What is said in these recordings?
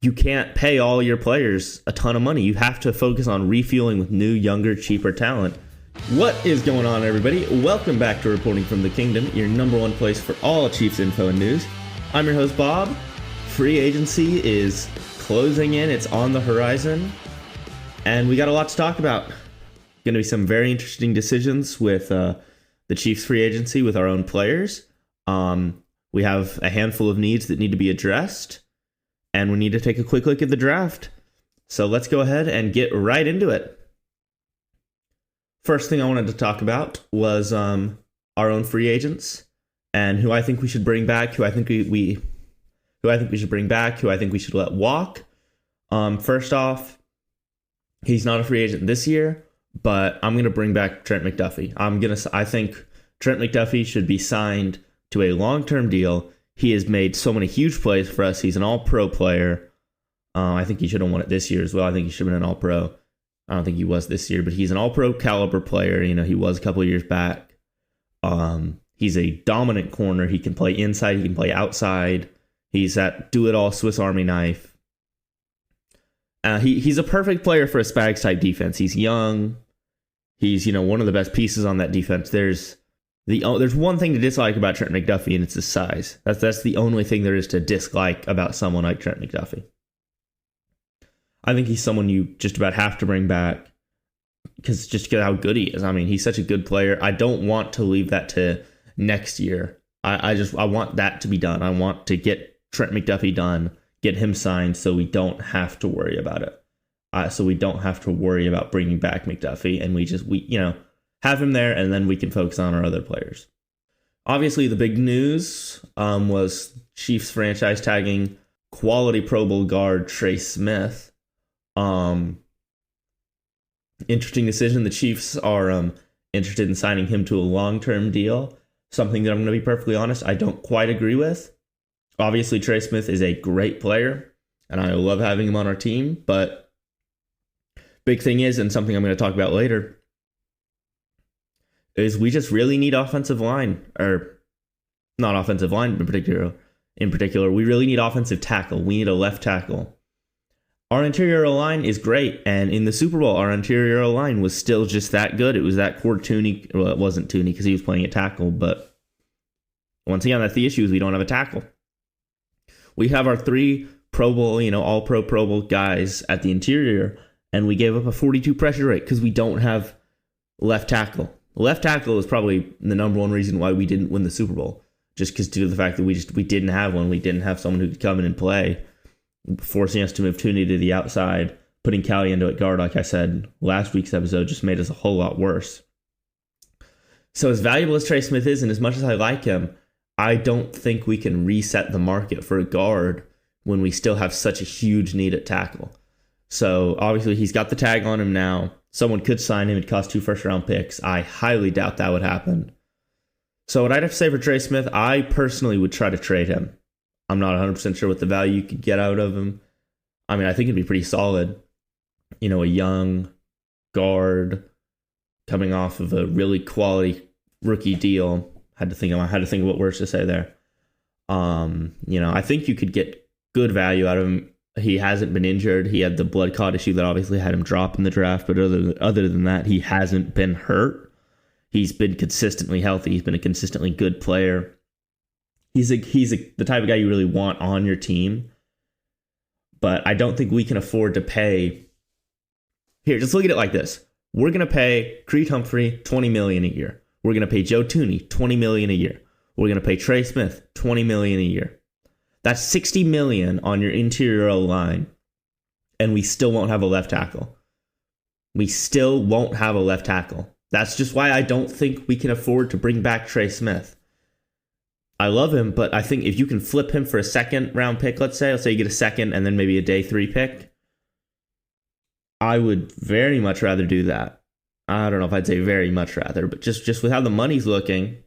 you can't pay all your players a ton of money. You have to focus on refueling with new, younger, cheaper talent. What is going on, everybody? Welcome back to Reporting from the Kingdom, your number one place for all Chiefs info and news. I'm your host, Bob. Free agency is closing in. It's on the horizon. And we got a lot to talk about. Going to be some very interesting decisions with the Chiefs free agency with our own players. We have a handful of needs that need to be addressed. And we need to take a quick look at the draft. So let's go ahead and get right into it. First thing I wanted to talk about was our own free agents and who I think we should bring back, who I think we should bring back, who I think we should let walk. First off, he's not a free agent this year, but I'm going to bring back Trent McDuffie. I think Trent McDuffie should be signed to a long-term deal. He has made so many huge plays for us. He's an all-pro player. I think he should have won it this year as well. I think he should have been an all-pro. I don't think he was this year, but he's an all-pro caliber player. You know, he was a couple of years back. He's a dominant corner. He can play inside. He can play outside. He's that do-it-all Swiss Army knife. He's a perfect player for a Spags type defense. He's young. He's, one of the best pieces on that defense. There's one thing to dislike about Trent McDuffie, and it's his size. That's the only thing there is to dislike about someone like Trent McDuffie. I think he's someone you just about have to bring back because how good he is. I mean, he's such a good player. I don't want to leave that to next year. I want that to be done. I want to get Trent McDuffie done, get him signed, so we don't have to worry about it. So we don't have to worry about bringing back McDuffie, and we have him there, and then we can focus on our other players. Obviously, the big news was Chiefs franchise tagging quality Pro Bowl guard Trey Smith. Interesting decision. The Chiefs are interested in signing him to a long-term deal, something that I'm going to be perfectly honest, I don't quite agree with. Obviously, Trey Smith is a great player, and I love having him on our team, but big thing is, and something I'm going to talk about later, is we just really need offensive line, or not offensive line in particular. We really need offensive tackle. We need a left tackle. Our interior line is great, and in the Super Bowl, our interior line was still just that good. It was that core Tooney. Well, it wasn't Tooney because he was playing at tackle, but once again, that's the issue is we don't have a tackle. We have our three Pro Bowl, all-pro Pro Bowl guys at the interior, and we gave up a 42 pressure rate because we don't have left tackle. Left tackle is probably the number one reason why we didn't win the Super Bowl, just because due to the fact that we didn't have one. We didn't have someone who could come in and play, forcing us to move Tooney to the outside, putting Callie into at guard, like I said last week's episode, just made us a whole lot worse. So as valuable as Trey Smith is, and as much as I like him, I don't think we can reset the market for a guard when we still have such a huge need at tackle. So obviously he's got the tag on him now. Someone could sign him. It'd cost 2 first-round picks. I highly doubt that would happen. So what I'd have to say for Trey Smith, I personally would try to trade him. I'm not 100% sure what the value you could get out of him. I mean, I think it'd be pretty solid. A young guard coming off of a really quality rookie deal. Had to think of what words to say there. I think you could get good value out of him. He hasn't been injured. He had the blood clot issue that obviously had him drop in the draft, but other than that, he hasn't been hurt. He's been consistently healthy. He's been a consistently good player. He's the type of guy you really want on your team. But I don't think we can afford to pay. Here, just look at it like this. We're going to pay Creed Humphrey $20 million a year. We're going to pay Joe Tooney $20 million a year. We're going to pay Trey Smith $20 million a year. That's $60 million on your interior line, and we still won't have a left tackle. We still won't have a left tackle. That's just why I don't think we can afford to bring back Trey Smith. I love him, but I think if you can flip him for a second-round pick, let's say you get a second and then maybe a day 3 pick, I would very much rather do that. I don't know if I'd say very much rather, but just with how the money's looking,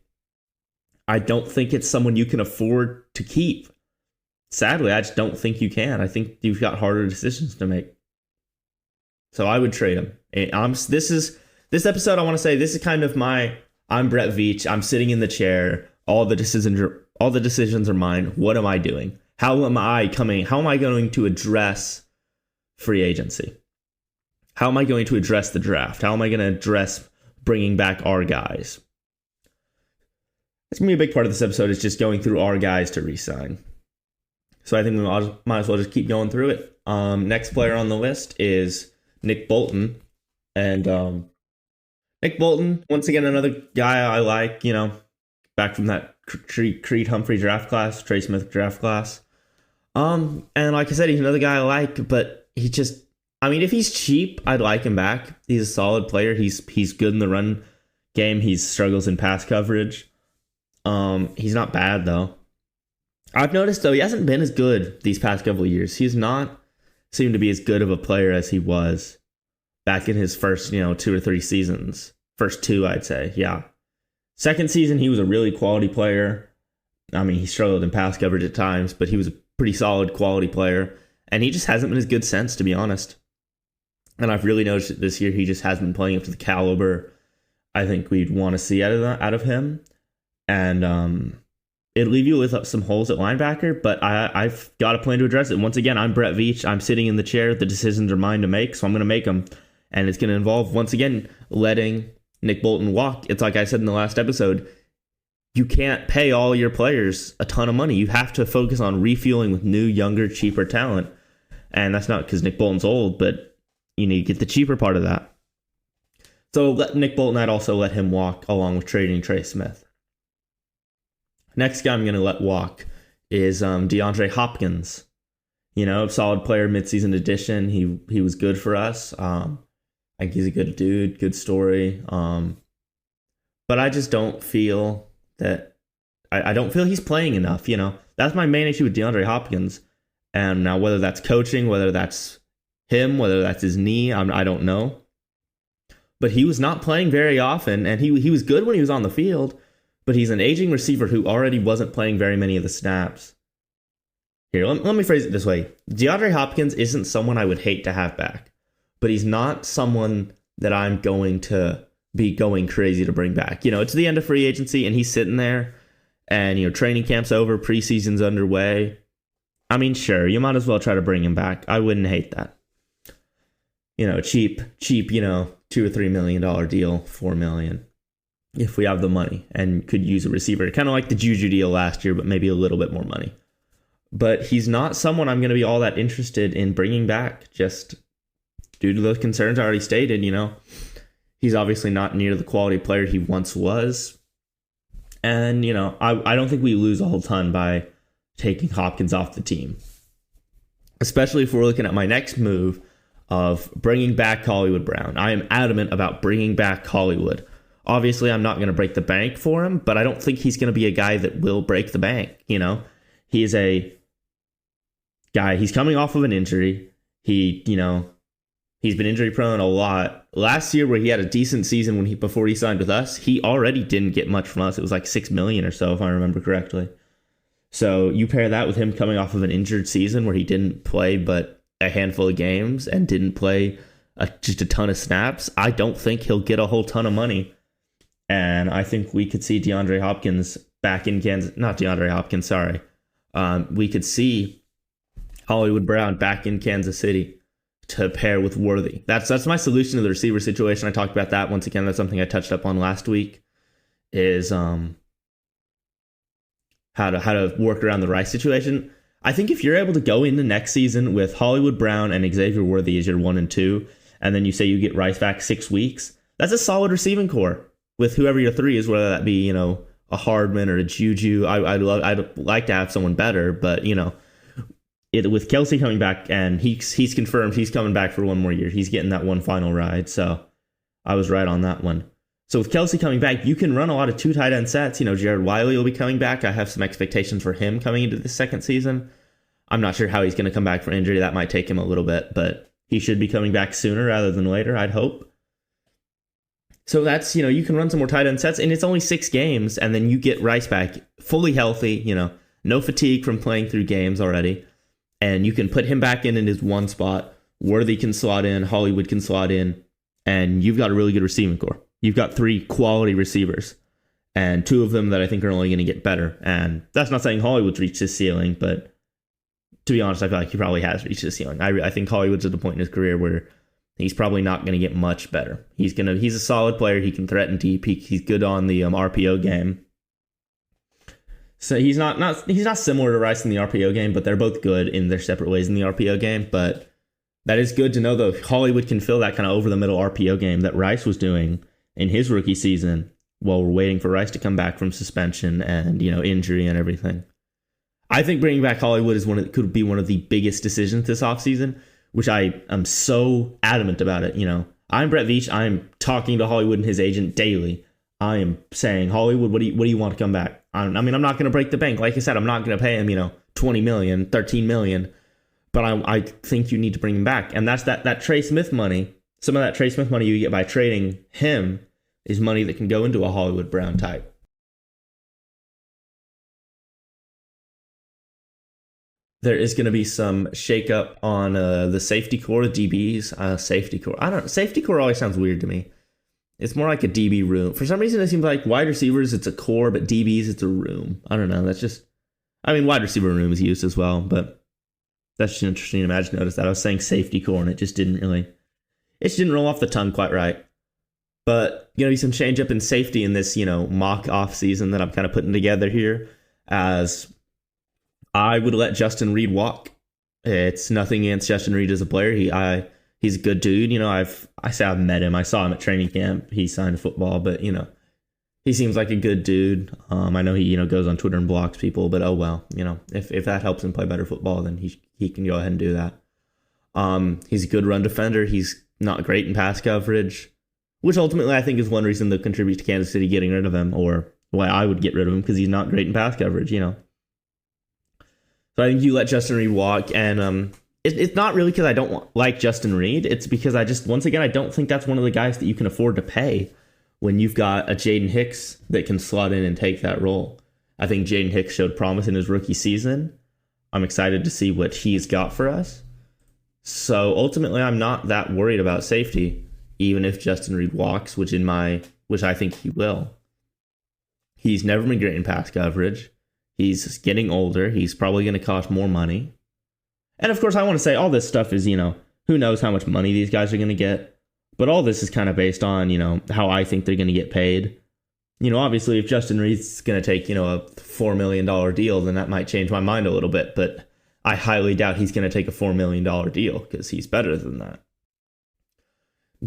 I don't think it's someone you can afford to keep. Sadly, I just don't think you can. I think you've got harder decisions to make. So I would trade him. This episode, I want to say, this is kind of I'm Brett Veach. I'm sitting in the chair. All the decisions are mine. What am I doing? How am I going to address free agency? How am I going to address the draft? How am I going to address bringing back our guys? It's going to be a big part of this episode is just going through our guys to re-sign. So I think we might as well just keep going through it. Next player on the list is Nick Bolton. And Nick Bolton, once again, another guy I like, back from that Creed Humphrey draft class, Trey Smith draft class. And like I said, he's another guy I like, but he just, if he's cheap, I'd like him back. He's a solid player. He's good in the run game. He struggles in pass coverage. He's not bad, though. I've noticed, though, he hasn't been as good these past couple of years. He's not seemed to be as good of a player as he was back in his first, 2 or 3 seasons. First 2, I'd say, yeah. Second season, he was a really quality player. He struggled in pass coverage at times, but he was a pretty solid quality player. And he just hasn't been as good since, to be honest. And I've really noticed that this year he just hasn't been playing up to the caliber I think we'd want to see out of him. And it'd leave you with some holes at linebacker, but I've got a plan to address it. Once again, I'm Brett Veach. I'm sitting in the chair. The decisions are mine to make, so I'm going to make them. And it's going to involve, once again, letting Nick Bolton walk. It's like I said in the last episode, you can't pay all your players a ton of money. You have to focus on refueling with new, younger, cheaper talent. And that's not because Nick Bolton's old, but you need to get the cheaper part of that. So let Nick Bolton, I'd also let him walk along with trading Trey Smith. Next guy I'm going to let walk is DeAndre Hopkins. Solid player, midseason addition. He was good for us. I think he's a good dude, good story. But I just don't feel that I don't feel he's playing enough. That's my main issue with DeAndre Hopkins. And now whether that's coaching, whether that's him, whether that's his knee, I don't know. But he was not playing very often, and he was good when he was on the field. But he's an aging receiver who already wasn't playing very many of the snaps. Here, let me phrase it this way. DeAndre Hopkins isn't someone I would hate to have back. But he's not someone that I'm going to be going crazy to bring back. It's the end of free agency, and he's sitting there. And, training camp's over, preseason's underway. Sure, you might as well try to bring him back. I wouldn't hate that. Cheap, $2 or $3 million deal, $4 million. If we have the money and could use a receiver. Kind of like the Juju deal last year, but maybe a little bit more money. But he's not someone I'm going to be all that interested in bringing back, just due to those concerns I already stated. He's obviously not near the quality player he once was. And, I don't think we lose a whole ton by taking Hopkins off the team. Especially if we're looking at my next move of bringing back Hollywood Brown. I am adamant about bringing back Hollywood. Obviously, I'm not going to break the bank for him, but I don't think he's going to be a guy that will break the bank. He's a guy, he's coming off of an injury. He's been injury prone a lot. Last year, where he had a decent season before he signed with us, he already didn't get much from us. It was like $6 million or so, if I remember correctly. So you pair that with him coming off of an injured season where he didn't play but a handful of games and didn't play just a ton of snaps. I don't think he'll get a whole ton of money. And I think we could see DeAndre Hopkins back in Kansas. Not DeAndre Hopkins, sorry. We could see Hollywood Brown back in Kansas City to pair with Worthy. That's my solution to the receiver situation. I talked about that. Once again, that's something I touched up on last week, is how to work around the Rice situation. I think if you're able to go into next season with Hollywood Brown and Xavier Worthy as your 1 and 2, and then you say you get Rice back 6 weeks, that's a solid receiving core. With whoever your 3 is, whether that be, a Hardman or a Juju. I'd like to have someone better, but, with Kelsey coming back, and he's confirmed he's coming back for 1 more year. He's getting that one final ride, so I was right on that one. So with Kelsey coming back, you can run a lot of 2 tight end sets. Jared Wiley will be coming back. I have some expectations for him coming into the second season. I'm not sure how he's going to come back from injury. That might take him a little bit, but he should be coming back sooner rather than later, I'd hope. So that's, you can run some more tight end sets, and it's only 6 games, and then you get Rice back fully healthy, no fatigue from playing through games already, and you can put him back in his one spot. Worthy can slot in, Hollywood can slot in, and you've got a really good receiving core. You've got 3 quality receivers, and 2 of them that I think are only going to get better. And that's not saying Hollywood's reached his ceiling, but to be honest, I feel like he probably has reached his ceiling. I think Hollywood's at the point in his career where he's probably not going to get much better. He's a solid player. He can threaten deep. He's good on the RPO game. So he's not similar to Rice in the RPO game, but they're both good in their separate ways in the RPO game. But that is good to know, though. Hollywood can fill that kind of over the middle RPO game that Rice was doing in his rookie season while we're waiting for Rice to come back from suspension and, injury and everything. I think bringing back Hollywood could be one of the biggest decisions this offseason, which I am so adamant about it. I'm Brett Veach. I'm talking to Hollywood and his agent daily. I am saying, Hollywood, what do you want to come back? I'm not going to break the bank. Like I said, I'm not going to pay him, $20 million, $13 million. But I think you need to bring him back. And that's that Trey Smith money. Some of that Trey Smith money you get by trading him is money that can go into a Hollywood Brown type. There is going to be some shakeup on the safety core, the DBs. Safety core. Safety core always sounds weird to me. It's more like a DB room. For some reason, it seems like wide receivers, it's a core, but DBs, it's a room. I don't know. Wide receiver room is used as well, but that's just interesting. Imagine notice that I was saying safety core, and it just didn't roll off the tongue quite right. But going to be some change up in safety in this, mock off season that I'm kind of putting together here, as I would let Justin Reed walk. It's nothing against Justin Reed as a player. He's a good dude. I've met him. I saw him at training camp. He signed football, but he seems like a good dude. I know he goes on Twitter and blocks people, but oh well. If that helps him play better football, then he can go ahead and do that. He's a good run defender. He's not great in pass coverage, which ultimately I think is one reason that contributes to Kansas City getting rid of him, or why I would get rid of him, because he's not great in pass coverage. So I think you let Justin Reed walk, and it's not really because I don't like Justin Reed. It's because I don't think that's one of the guys that you can afford to pay when you've got a Jaden Hicks that can slot in and take that role. I think Jaden Hicks showed promise in his rookie season. I'm excited to see what he's got for us. So ultimately, I'm not that worried about safety, even if Justin Reed walks, which I think he will. He's never been great in pass coverage. He's getting older. He's probably going to cost more money. And of course, I want to say all this stuff is, who knows how much money these guys are going to get. But all this is kind of based on, how I think they're going to get paid. Obviously, if Justin Reed's going to take, a $4 million deal, then that might change my mind a little bit. But I highly doubt he's going to take a $4 million deal, because he's better than that.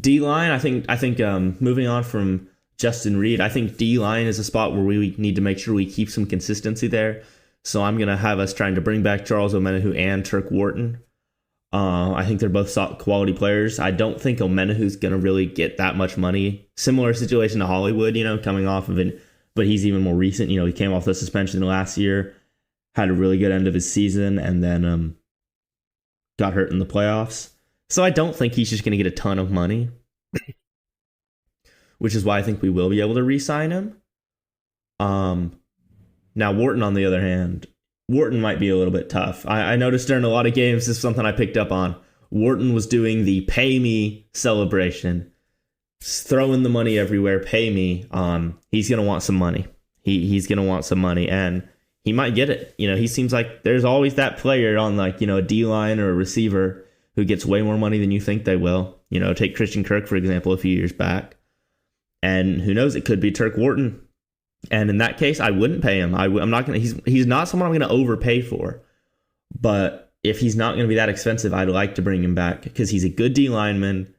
D-line, I think moving on from Justin Reed, I think D-line is a spot where we need to make sure we keep some consistency there. So I'm going to have us trying to bring back Charles Omenihu and Turk Wharton. I think they're both quality players. I don't think Omenihu's going to really get that much money. Similar situation to Hollywood, coming off of it, but he's even more recent. He came off the suspension last year, had a really good end of his season, and then got hurt in the playoffs. So I don't think he's just going to get a ton of money, which is why I think we will be able to re-sign him. Now, Wharton, on the other hand, Wharton might be a little bit tough. I noticed during a lot of games, this is something I picked up on. Wharton was doing the pay me celebration, throwing the money everywhere, pay me. He's going to want some money. He's going to want some money, and he might get it. He seems like there's always that player on a D-line or a receiver who gets way more money than you think they will. Take Christian Kirk, for example, a few years back. And who knows, it could be Turk Wharton. And in that case, I wouldn't pay him. I'm not going to. He's not someone I'm going to overpay for. But if he's not going to be that expensive, I'd like to bring him back, because he's a good D lineman.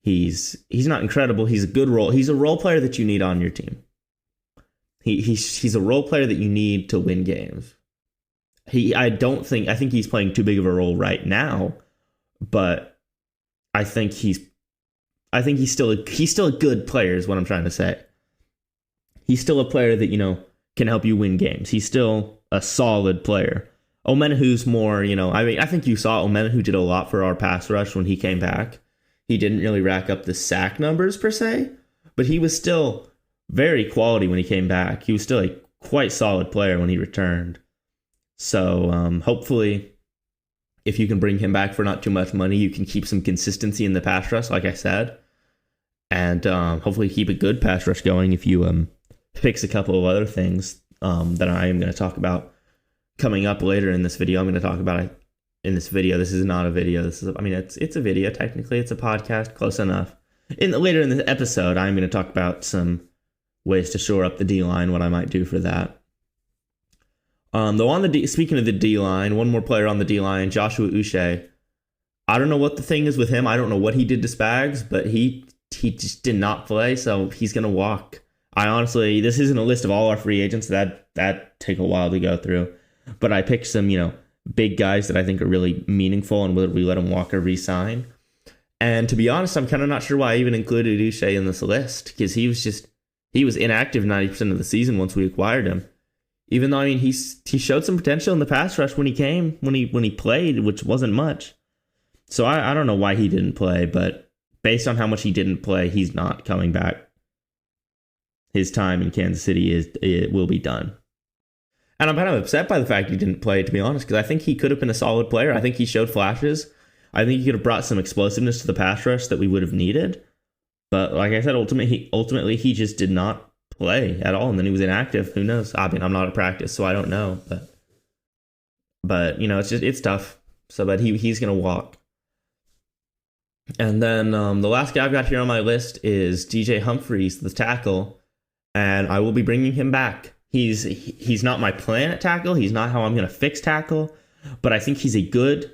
He's not incredible. He's a good role. He's a role player that you need on your team. He's a role player that you need to win games. I think he's playing too big of a role right now, but I think he's still a good player is what I'm trying to say. He's still a player that, can help you win games. He's still a solid player. Omenihu's more, I think you saw Omenihu did a lot for our pass rush when he came back. He didn't really rack up the sack numbers per se, but he was still very quality when he came back. He was still a quite solid player when he returned. So hopefully, if you can bring him back for not too much money, you can keep some consistency in the pass rush, like I said. And hopefully keep a good pass rush going if you fix a couple of other things that I am going to talk about coming up later in this video. I'm going to talk about in this video. This is not a video. It's a video. Technically, it's a podcast. Close enough. Later in the episode, I'm going to talk about some ways to shore up the D-line, what I might do for that. Though speaking of the D-line, one more player on the D-line, Joshua Uche. I don't know what the thing is with him. I don't know what he did to Spags, but he just did not play, so he's going to walk. This isn't a list of all our free agents. That take a while to go through. But I picked some, big guys that I think are really meaningful and whether we let them walk or re-sign. And to be honest, I'm kind of not sure why I even included Uche in this list, because he was inactive 90% of the season once we acquired him. Even though, he showed some potential in the pass rush when he played, which wasn't much. So I don't know why he didn't play, but based on how much he didn't play, he's not coming back. His time in Kansas City it will be done. And I'm kind of upset by the fact he didn't play, to be honest, because I think he could have been a solid player. I think he showed flashes. I think he could have brought some explosiveness to the pass rush that we would have needed. But like I said, ultimately he just did not play at all, and then he was inactive. Who knows? I'm not at practice, so I don't know. But it's tough. So, but he's gonna walk. And then the last guy I've got here on my list is DJ Humphries, the tackle, and I will be bringing him back. He's not my plan at tackle. He's not how I'm going to fix tackle, but I think he's a good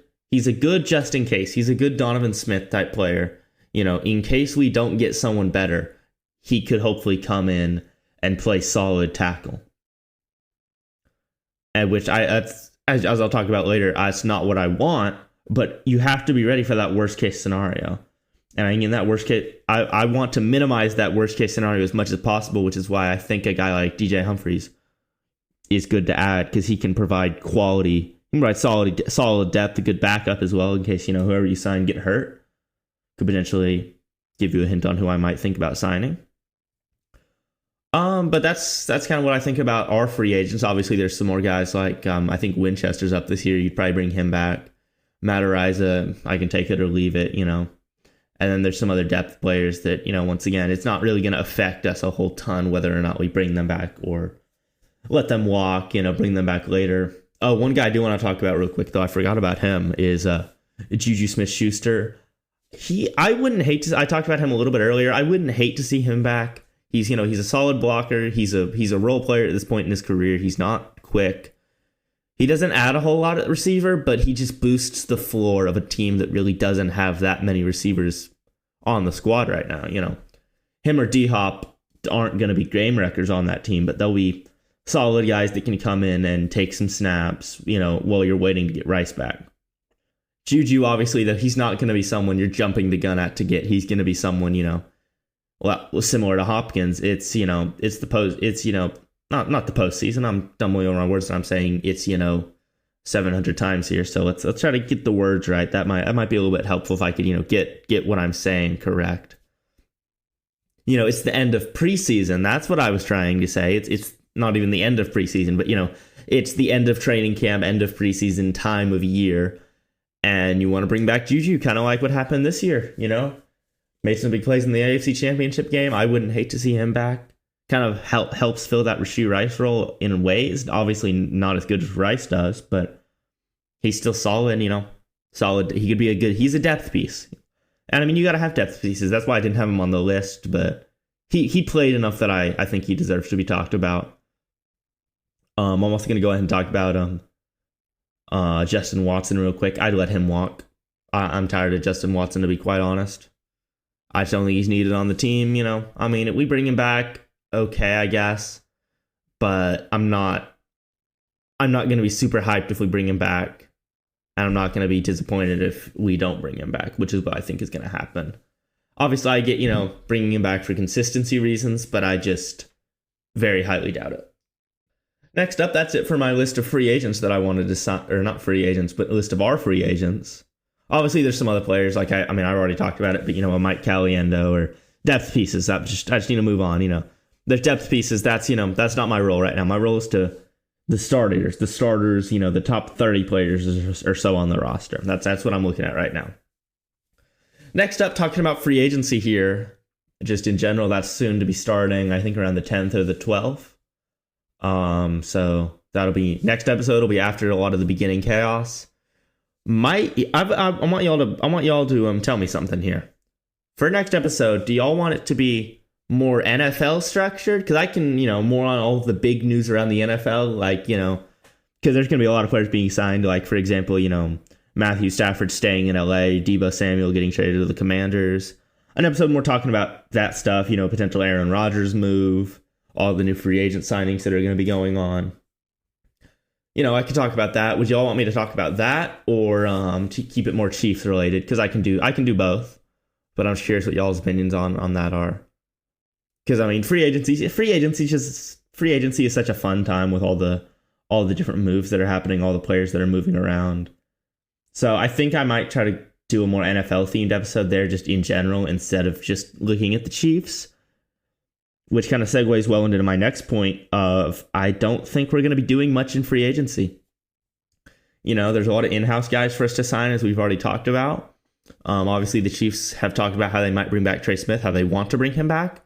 just in case. He's a good Donovan Smith type player. In case we don't get someone better, he could hopefully come in and play solid tackle. And which as I'll talk about later, that's not what I want. But you have to be ready for that worst case scenario. And in that worst case, I want to minimize that worst case scenario as much as possible, which is why I think a guy like DJ Humphries is good to add, because he can provide quality, he can provide solid depth, a good backup as well, in case, whoever you sign get hurt. Could potentially give you a hint on who I might think about signing. But that's kind of what I think about our free agents. Obviously, there's some more guys like I think Winchester's up this year. You'd probably bring him back. Matt Ariza, I can take it or leave it, And then there's some other depth players that, once again, it's not really going to affect us a whole ton whether or not we bring them back or let them walk, bring them back later. Oh, one guy I do want to talk about real quick, though, I forgot about him, is Juju Smith-Schuster. I talked about him a little bit earlier. I wouldn't hate to see him back. He's a solid blocker. He's a role player at this point in his career. He's not quick. He doesn't add a whole lot at receiver, but he just boosts the floor of a team that really doesn't have that many receivers on the squad right now. Him or D-Hop aren't going to be game wreckers on that team, but they'll be solid guys that can come in and take some snaps, while you're waiting to get Rice back. Juju, obviously, that he's not going to be someone you're jumping the gun at to get. He's going to be someone, similar to Hopkins. It's the post. It's not the postseason. I'm stumbling over my words. I'm saying it's 700 times here. So let's try to get the words right. That might be a little bit helpful if I could get what I'm saying correct. It's the end of preseason. That's what I was trying to say. It's not even the end of preseason, but it's the end of training camp, end of preseason time of year, and you want to bring back Juju, kind of like what happened this year. Made some big plays in the AFC Championship game. I wouldn't hate to see him back. Kind of helps fill that Rashee Rice role in ways. Obviously not as good as Rice does, but he's still solid, solid. He could be he's a depth piece. And you got to have depth pieces. That's why I didn't have him on the list, but he played enough that I think he deserves to be talked about. I'm also going to go ahead and talk about Justin Watson real quick. I'd let him walk. I'm tired of Justin Watson, to be quite honest. I just don't think he's needed on the team, If we bring him back, okay, I guess. But I'm not going to be super hyped if we bring him back. And I'm not going to be disappointed if we don't bring him back, which is what I think is going to happen. Obviously, I get, bringing him back for consistency reasons, but I just very highly doubt it. Next up, that's it for my list of free agents that I wanted to sign, or not free agents, but a list of our free agents. Obviously, there's some other players, like, I already talked about it, but, a Mike Caliendo or depth pieces. I just need to move on, There's depth pieces. That's not my role right now. My role is to the starters, the top 30 players or so on the roster. That's what I'm looking at right now. Next up, talking about free agency here, just in general, that's soon to be starting, I think around the 10th or the 12th. So that'll be, next episode will be after a lot of the beginning chaos. I want y'all to tell me something here. For next episode, do y'all want it to be more NFL structured? Because I can, more on all of the big news around the NFL, like, because there's going to be a lot of players being signed, like, for example, Matthew Stafford staying in LA, Deebo Samuel getting traded to the Commanders. An episode more talking about that stuff, potential Aaron Rodgers move, all the new free agent signings that are going to be going on. I could talk about that. Would y'all want me to talk about that, or to keep it more Chiefs related? Because I can do both. But I'm curious what y'all's opinions on that are. Because free agency is such a fun time with all the different moves that are happening, all the players that are moving around. So I think I might try to do a more NFL themed episode there, just in general, instead of just looking at the Chiefs. Which kind of segues well into my next point of I don't think we're going to be doing much in free agency. There's a lot of in-house guys for us to sign, as we've already talked about. Obviously, the Chiefs have talked about how they might bring back Trey Smith, how they want to bring him back.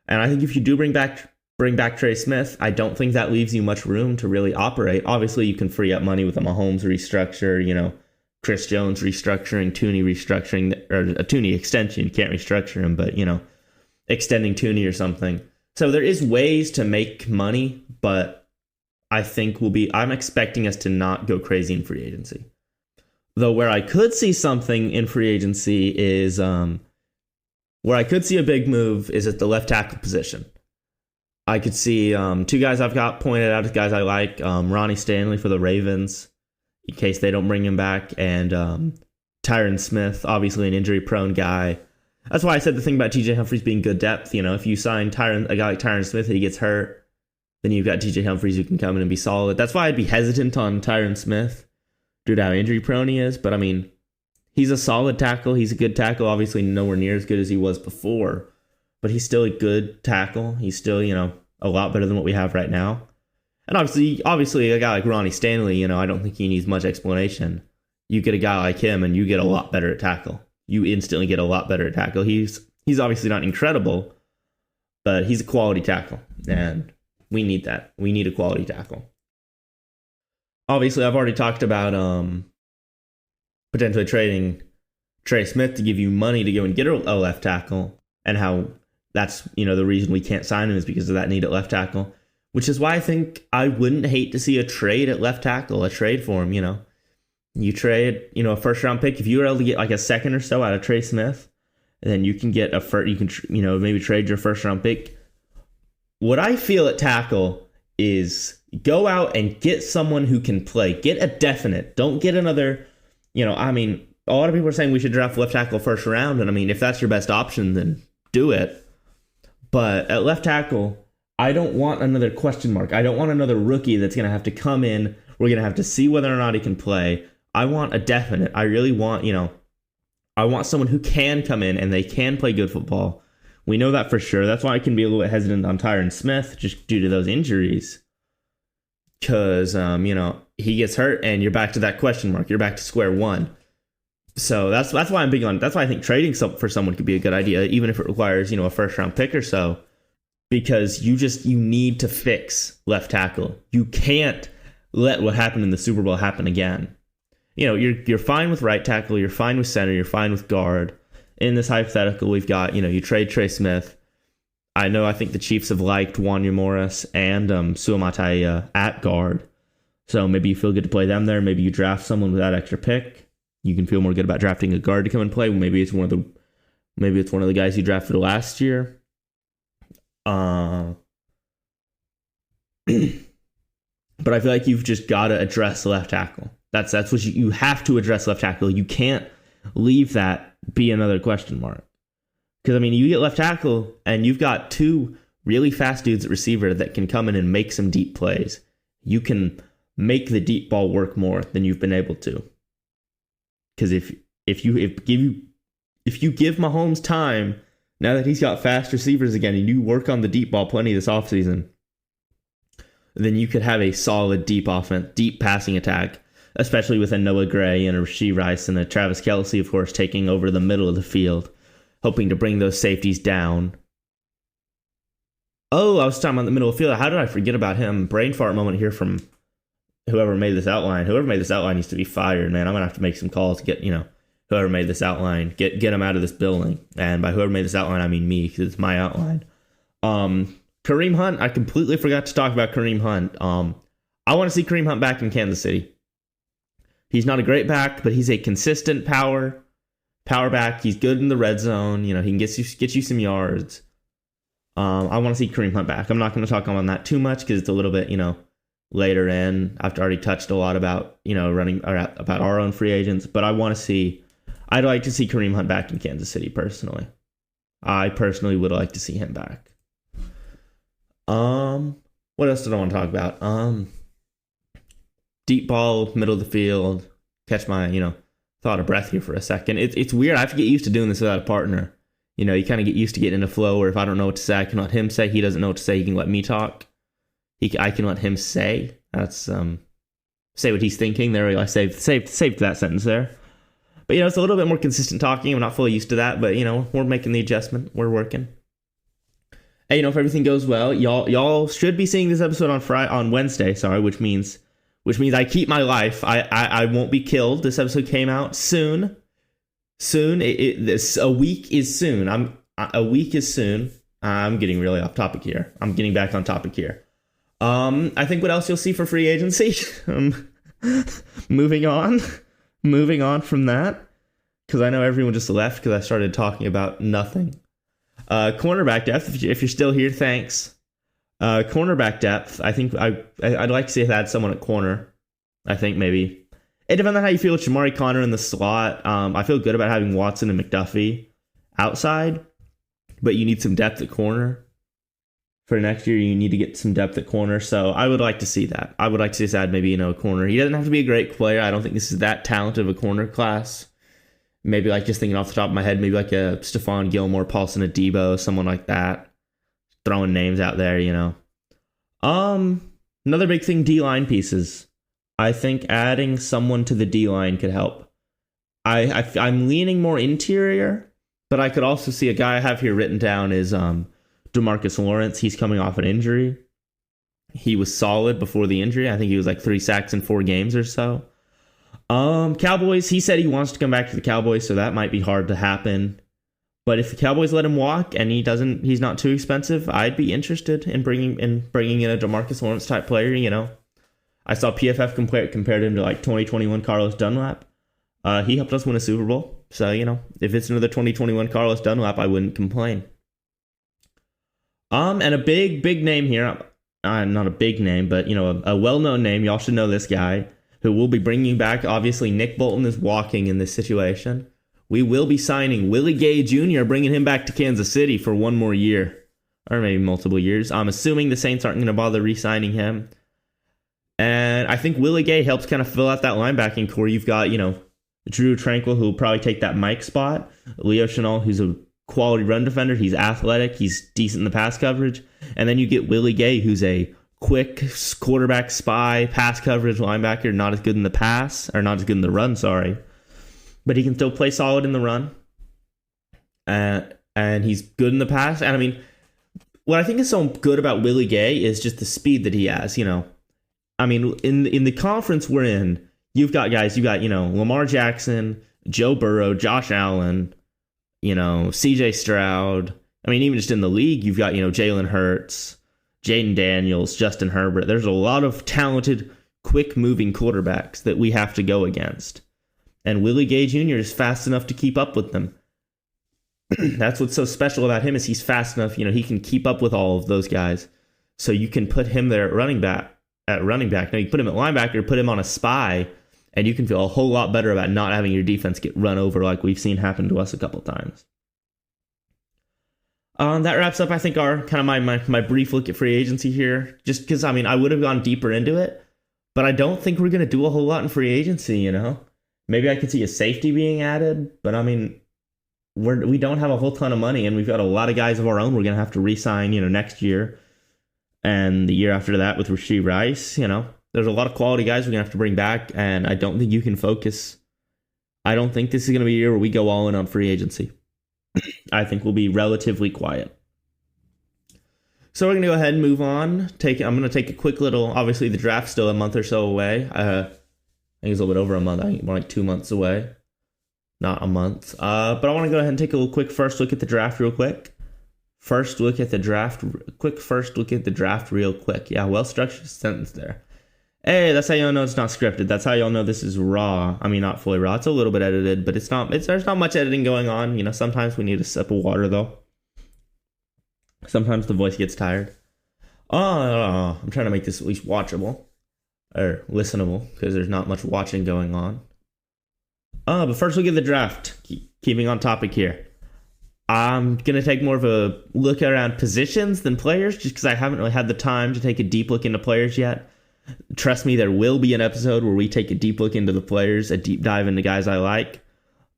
And I think if you do bring back Trey Smith, I don't think that leaves you much room to really operate. Obviously, you can free up money with a Mahomes restructure, Chris Jones restructuring, Tooney restructuring, or a Tooney extension. You can't restructure him, but, extending Tooney or something. So there is ways to make money, but I think I'm expecting us to not go crazy in free agency. Though where I could see something in free agency is, where I could see a big move is at the left tackle position. I could see two guys I've got pointed out as guys I like, Ronnie Stanley for the Ravens, in case they don't bring him back, and Tyron Smith, obviously an injury-prone guy. That's why I said the thing about TJ Humphries being good depth. If you sign a guy like Tyron Smith and he gets hurt, then you've got TJ Humphries who can come in and be solid. That's why I'd be hesitant on Tyron Smith due to how injury prone he is. But he's a solid tackle. He's a good tackle. Obviously nowhere near as good as he was before, but he's still a good tackle. He's still, a lot better than what we have right now. And obviously a guy like Ronnie Stanley, I don't think he needs much explanation. You get a guy like him and you get a lot better at tackle. You instantly get a lot better at tackle. He's obviously not incredible, but he's a quality tackle, and we need that. We need a quality tackle. Obviously, I've already talked about potentially trading Trey Smith to give you money to go and get a left tackle, and how that's the reason we can't sign him is because of that need at left tackle, which is why I think I wouldn't hate to see a trade at left tackle, a trade for him. You trade, a first round pick. If you were able to get like a second or so out of Trey Smith, then you can get maybe trade your first round pick. What I feel at tackle is go out and get someone who can play. Get a definite. Don't get another, a lot of people are saying we should draft left tackle first round. And if that's your best option, then do it. But at left tackle, I don't want another question mark. I don't want another rookie that's going to have to come in. We're going to have to see whether or not he can play. I want a definite. I really want, I want someone who can come in and they can play good football. We know that for sure. That's why I can be a little bit hesitant on Tyron Smith just due to those injuries. Because, he gets hurt and you're back to that question mark. You're back to square one. So that's why I'm big on, that's why I think trading for someone could be a good idea, even if it requires, a first round pick or so. Because you need to fix left tackle. You can't let what happened in the Super Bowl happen again. You're fine with right tackle, you're fine with center, you're fine with guard. In this hypothetical, we've got, you trade Trey Smith. I think the Chiefs have liked Wanya Morris and Suamatai at guard. So maybe you feel good to play them there. Maybe you draft someone with that extra pick. You can feel more good about drafting a guard to come and play. Maybe it's one of the guys you drafted last year. But I feel like you've just got to address left tackle. That's what you have to address left tackle. You can't leave that be another question mark. Because, you get left tackle and you've got two really fast dudes at receiver that can come in and make some deep plays. You can make the deep ball work more than you've been able to. Because if you give Mahomes time, now that he's got fast receivers again, and you work on the deep ball plenty this offseason, then you could have a solid deep offense, deep passing attack, especially with a Noah Gray and a Rashee Rice and a Travis Kelce, of course, taking over the middle of the field, hoping to bring those safeties down. Oh, I was talking about the middle of the field. How did I forget about him? Brain fart moment here from whoever made this outline needs to be fired, man. I'm gonna have to make some calls to get, whoever made this outline, get them out of this building. And by whoever made this outline, I mean me, because it's my outline. Kareem Hunt, I completely forgot to talk about Kareem Hunt. I want to see Kareem Hunt back in Kansas City. He's not a great back, but he's a consistent power back. He's good in the red zone. He can get you some yards. I want to see Kareem Hunt back. I'm not going to talk on that too much because it's a little bit, later in. I've already touched a lot about, about our own free agents, but I'd like to see Kareem Hunt back in Kansas City personally. I personally would like to see him back. What else did I want to talk about? Deep ball, middle of the field, catch my, thought of breath here for a second. It's weird. I have to get used to doing this without a partner. You kind of get used to getting in a flow where if I don't know what to say, I can let him say. He doesn't know what to say. He can let me talk. I can let him say. That's say what he's thinking. There we go. I saved that sentence there. But it's a little bit more consistent talking. I'm not fully used to that, but we're making the adjustment. We're working. Hey, if everything goes well, y'all should be seeing this episode on Wednesday. Sorry, which means I keep my life. I won't be killed. This episode came out soon. A week is soon. A week is soon. I'm getting really off topic here. I'm getting back on topic here. I think what else you'll see for free agency. Moving on from that, because I know everyone just left because I started talking about nothing. Cornerback depth. If you're still here, thanks. Cornerback depth. I think I'd like to see if I had someone at corner. I think maybe it depends on how you feel with Shamari Connor in the slot. I feel good about having Watson and McDuffie outside, but you need some depth at corner. For next year, you need to get some depth at corner. So I would like to see that. I would like to see us add maybe, a corner. He doesn't have to be a great player. I don't think this is that talented of a corner class. Maybe just thinking off the top of my head, maybe like a Stephon Gilmore, Paulson Adebo, someone like that. Throwing names out there, Another big thing, D-line pieces. I think adding someone to the D-line could help. I'm leaning more interior, but I could also see a guy I have here written down is DeMarcus Lawrence. He's coming off an injury. He was solid before the injury. I think he was 3 sacks in 4 games or so. Cowboys, he said he wants to come back to the Cowboys, so that might be hard to happen. But if the Cowboys let him walk and he's not too expensive, I'd be interested in bringing in a DeMarcus Lawrence type player. I saw PFF compared him to 2021 Carlos Dunlap. He helped us win a Super Bowl, so if it's another 2021 Carlos Dunlap, I wouldn't complain. And a big name here. Not a big name, but a well-known name. Y'all should know this guy who will be bringing back. Obviously, Nick Bolton is walking in this situation. We will be signing Willie Gay Jr., bringing him back to Kansas City for one more year, or maybe multiple years. I'm assuming the Saints aren't going to bother re-signing him. And I think Willie Gay helps kind of fill out that linebacking core. You've got, Drew Tranquil, who will probably take that Mike spot. Leo Chenal, who's a quality run defender. He's athletic. He's decent in the pass coverage. And then you get Willie Gay, who's a quick quarterback spy, pass coverage linebacker, not as good in the pass, or not as good in the run, sorry. But he can still play solid in the run. And he's good in the pass. And what I think is so good about Willie Gay is just the speed that he has, in the conference we're in, you've got Lamar Jackson, Joe Burrow, Josh Allen, CJ Stroud. Even just in the league, you've got, Jalen Hurts, Jaden Daniels, Justin Herbert. There's a lot of talented, quick-moving quarterbacks that we have to go against. And Willie Gay Jr. is fast enough to keep up with them. That's what's so special about him is he's fast enough. He can keep up with all of those guys. So you can put him there at running back. Now you put him at linebacker, put him on a spy, and you can feel a whole lot better about not having your defense get run over like we've seen happen to us a couple times. That wraps up, I think, our kind of my brief look at free agency here. Just because, I would have gone deeper into it, but I don't think we're going to do a whole lot in free agency, Maybe I could see a safety being added, but we don't have a whole ton of money, and we've got a lot of guys of our own we're going to have to re-sign, next year and the year after that with Rashee Rice. There's a lot of quality guys we're going to have to bring back, and I don't think you can focus. I don't think this is going to be a year where we go all in on free agency. I think we'll be relatively quiet. So we're gonna go ahead and move on. I'm gonna take a quick little. Obviously, the draft's still a month or so away. I think it's a little bit over a month. I think more like 2 months away, not a month. But I want to go ahead and take a little quick first look at the draft real quick. First look at the draft real quick. Yeah, well structured sentence there. Hey, that's how y'all know it's not scripted. That's how y'all know this is raw. I mean, not fully raw. It's a little bit edited, but it's not. There's not much editing going on. You know, sometimes we need a sip of water though. Sometimes the voice gets tired. I'm trying to make this at least watchable or listenable because there's not much watching going on. But first look at the draft. Keeping on topic here. I'm going to take more of a look around positions than players just because I haven't really had the time to take a deep look into players yet. Trust me, there will be an episode where we take a deep look into the players, a deep dive into guys I like.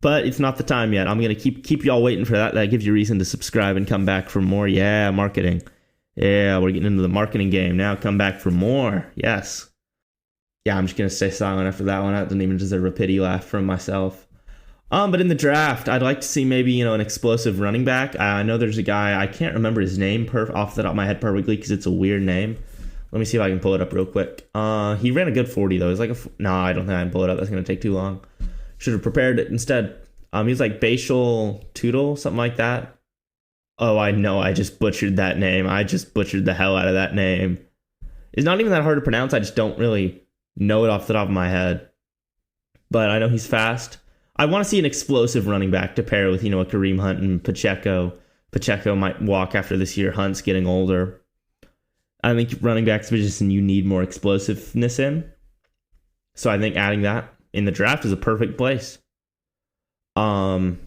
But it's not the time yet. I'm going to keep y'all waiting for that. That gives you reason to subscribe and come back for more. Yeah, marketing. Yeah, we're getting into the marketing game now. Come back for more. Yes. Yeah, I'm just going to stay silent after that one. That didn't even deserve a pity laugh from myself. But in the draft, I'd like to see maybe, an explosive running back. I know there's a guy, I can't remember his name off the top of my head perfectly because it's a weird name. Let me see if I can pull it up real quick. He ran a good 40 though. It's like I don't think I can pull it up. That's going to take too long. Should have prepared it instead. He's like Bashal Tootle, something like that. Oh, I know. I just butchered that name. I just butchered the hell out of that name. It's not even that hard to pronounce. I just don't really know it off the top of my head. But I know he's fast. I want to see an explosive running back to pair with, a Kareem Hunt and Pacheco. Pacheco might walk after this year. Hunt's getting older. I think running back's position you need more explosiveness in. So I think adding that in the draft is a perfect place. Left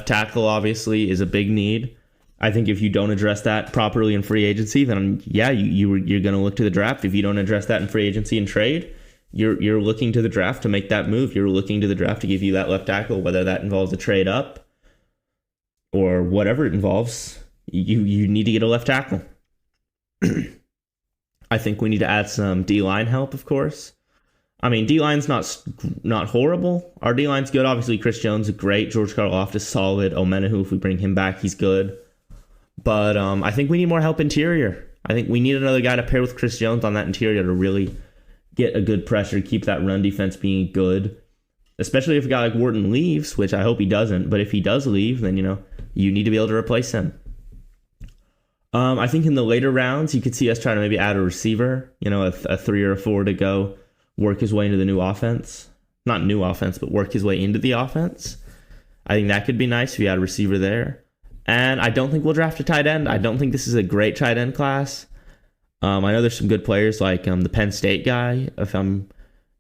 tackle obviously is a big need. I think if you don't address that properly in free agency, then yeah, you're going to look to the draft. If you don't address that in free agency and trade, you're looking to the draft to make that move. You're looking to the draft to give you that left tackle, whether that involves a trade up or whatever it involves. You need to get a left tackle. I think we need to add some D-line help, of course. I mean, D-line's not horrible. Our D-line's good. Obviously, Chris Jones is great. George Karlaftis is solid. Omenahu, if we bring him back, he's good. But I think we need more help interior. I think we need another guy to pair with Chris Jones on that interior to really get a good pressure, keep that run defense being good. Especially if a guy like Wharton leaves, which I hope he doesn't. But if he does leave, then, you need to be able to replace him. I think in the later rounds, you could see us trying to maybe add a receiver, a 3 or a 4 to go work his way into the new offense. Not new offense, but work his way into the offense. I think that could be nice if you add a receiver there. And I don't think we'll draft a tight end. I don't think this is a great tight end class. I know there's some good players like the Penn State guy, if I'm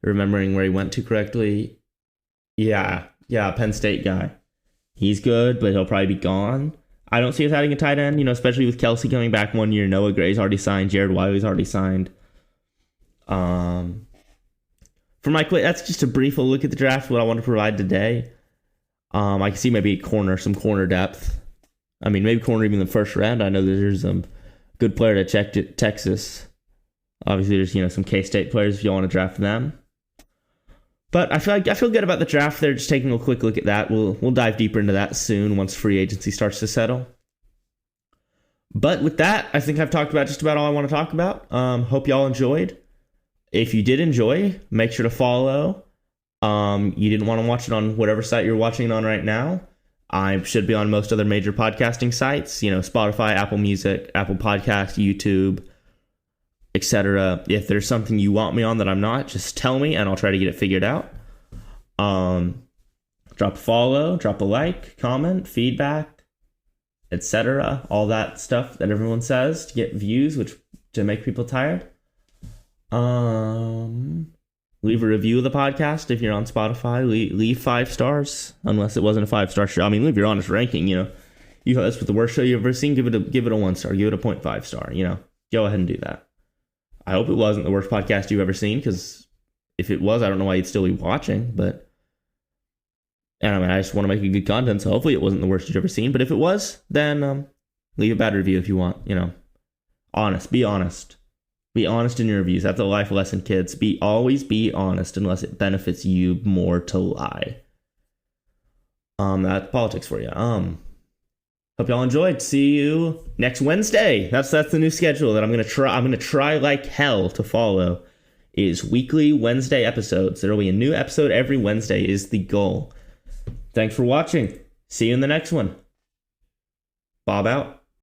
remembering where he went to correctly. Yeah, Penn State guy. He's good, but he'll probably be gone. I don't see us adding a tight end, especially with Kelsey coming back 1 year. Noah Gray's already signed. Jared Wiley's already signed. For my quick, that's just a brief look at the draft, what I want to provide today. I can see maybe some corner depth. I mean, maybe corner even in the first round. I know there's some good player to check Texas. Obviously, there's some K-State players if you want to draft them. But I feel good about the draft there. Just taking a quick look at that. We'll dive deeper into that soon once free agency starts to settle. But with that, I think I've talked about just about all I want to talk about. Hope y'all enjoyed. If you did enjoy, make sure to follow. You didn't want to watch it on whatever site you're watching it on right now. I should be on most other major podcasting sites, Spotify, Apple Music, Apple Podcast, YouTube, etc. If there's something you want me on that I'm not, just tell me and I'll try to get it figured out. Drop a follow, drop a like, comment, feedback, etc. All that stuff that everyone says to get views, to make people tired. Leave a review of the podcast if you're on Spotify. Leave 5 stars, unless it wasn't a 5-star show. I mean, leave your honest ranking. You thought this was the worst show you've ever seen. Give it a 1 star. Give it a 0.5 star. Go ahead and do that. I hope it wasn't the worst podcast you've ever seen, because if it was, I don't know why you'd still be watching. But I just want to make a good content, so hopefully it wasn't the worst you've ever seen. But if it was, then leave a bad review if you want. Honest. Be honest. Be honest in your reviews. That's a life lesson, kids. Always be honest unless it benefits you more to lie. That's politics for you. Hope y'all enjoyed. See you next Wednesday. That's the new schedule that I'm gonna try. I'm gonna try like hell to follow. Is weekly Wednesday episodes. There will be a new episode every Wednesday is the goal. Thanks for watching. See you in the next one. Bob out.